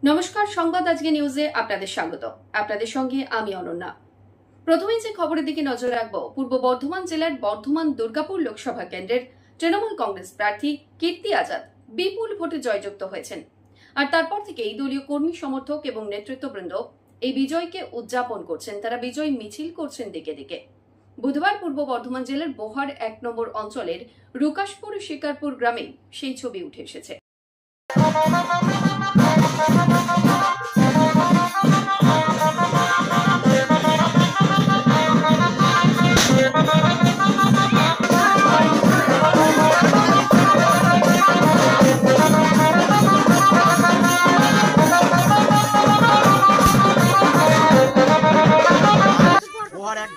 নমস্কার, সংবাদ আজকে নিউজে আপনাদের স্বাগত। আপনাদের সঙ্গে আমি অনন্যা। প্রথমেই যে খবরের দিকে নজর রাখব, পূর্ব বর্ধমান জেলার বর্ধমান দুর্গাপুর লোকসভা কেন্দ্রের তৃণমূল কংগ্রেস প্রার্থী কীর্তি আজাদ বিপুল ভোটে জয়যুক্ত হয়েছেন। আর তারপর থেকেই দলীয় কর্মী সমর্থক এবং নেতৃত্ববৃন্দ এই বিজয়কে উদযাপন করছেন। তারা বিজয় মিছিল করছেন দিকে দিকে। বুধবার পূর্ব বর্ধমান জেলার বোহার 1 নম্বর অঞ্চলের রুকাশপুর শিকারপুর গ্রামে সেই ছবি উঠে এসেছে।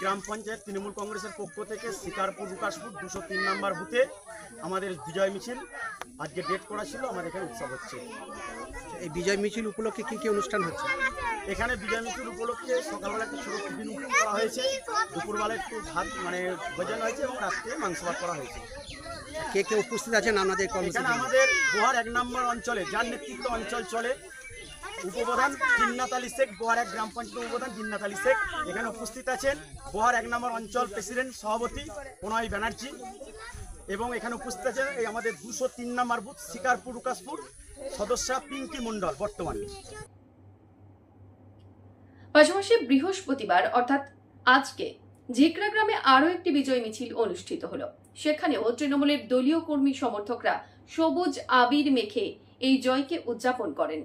গ্রাম পঞ্চায়েত তৃণমূল কংগ্রেসের পক্ষ থেকে শিকারপুর রুকাশপুর 203 নম্বর বুথে আমাদের বিজয় মিছিল আজকে ডেট করা ছিল। আমাদের এখানে উৎসব হচ্ছে। এই বিজয় মিছিল উপলক্ষে কি কি অনুষ্ঠান হচ্ছে? এখানে বিজয় মিছিল উপলক্ষে সকালবেলা একটু ছোট টিফিন করা হয়েছে, দুপুরবেলা একটু ভাত ভোজন হয়েছে এবং রাত্রে মাংস ভাত করা হয়েছে। কে কে উপস্থিত আছেন আপনাদের কর্মসূচি? এখানে আমাদের বোহার 1 নম্বর অঞ্চলে যার নেতৃত্ব অঞ্চল চলে উপপ্রধান জিন্নাত আলী শেখ, বোহার 1 গ্রাম পঞ্চায়েত উপপ্রধান জিন্নাত আলী শেখ এখানে উপস্থিত আছেন। বোহার 1 নম্বর অঞ্চল প্রেসিডেন্ট সভাপতি প্রণয় ব্যানার্জি এবং এখানে উপস্থিত আছেন এই আমাদের 203 নম্বর বুথ শিকারপুর রুকাশপুর সদস্যা পিঙ্কি মন্ডল বর্তমানে। পাশাপাশি বৃহস্পতিবার অর্থাৎ আজকে ঝিকরা গ্রামে আরও একটি বিজয় মিছিল অনুষ্ঠিত হলো। সেখানেও তৃণমূলের দলীয় কর্মী সমর্থকরা সবুজ আবির মেখে এই জয়কে উদযাপন করেন।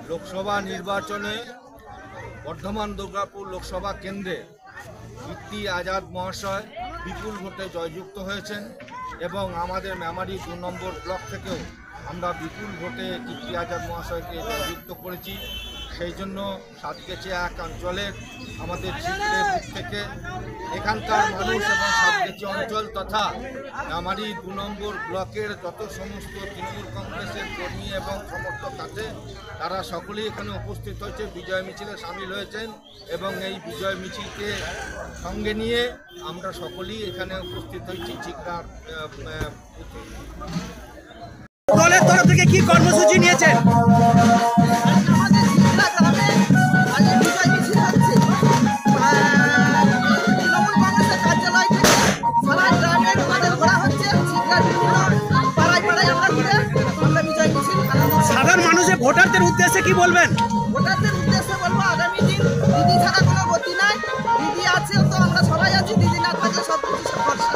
লোকসভা নির্বাচনে বর্ধমান দুর্গাপুর লোকসভা কেন্দ্রে কীর্তি আজাদ মহাশয় বিপুল ভোটে জয়যুক্ত হয়েছেন এবং আমাদের মেমারি 2 নম্বর ব্লক থেকেও আমরা বিপুল ভোটে কীর্তি আজাদ মহাশয়কে জয়যুক্ত করেছি। সেই জন্য সাতগেছে 1 অঞ্চলের আমাদের ঝিকরে বুথ থেকে এখানকার মানুষ এবং সাতগেছে অঞ্চল তথা মেমারি 2 নম্বর ব্লকের যত সমস্ত তৃণমূল কংগ্রেসের কর্মী এবং সমর্থক আছে তারা সকলেই এখানে উপস্থিত হয়েছে, বিজয় মিছিলে সামিল হয়েছেন এবং এই বিজয় মিছিলকে সঙ্গে নিয়ে আমরা সকলেই এখানে উপস্থিত হয়েছি ঝিকরার বুথে। দলের তরফ থেকে কি কর্মসূচি নিয়েছেন? সাধারণ মানুষের ভোটারদের উদ্দেশ্যে কি বলবেন? ভোটারদের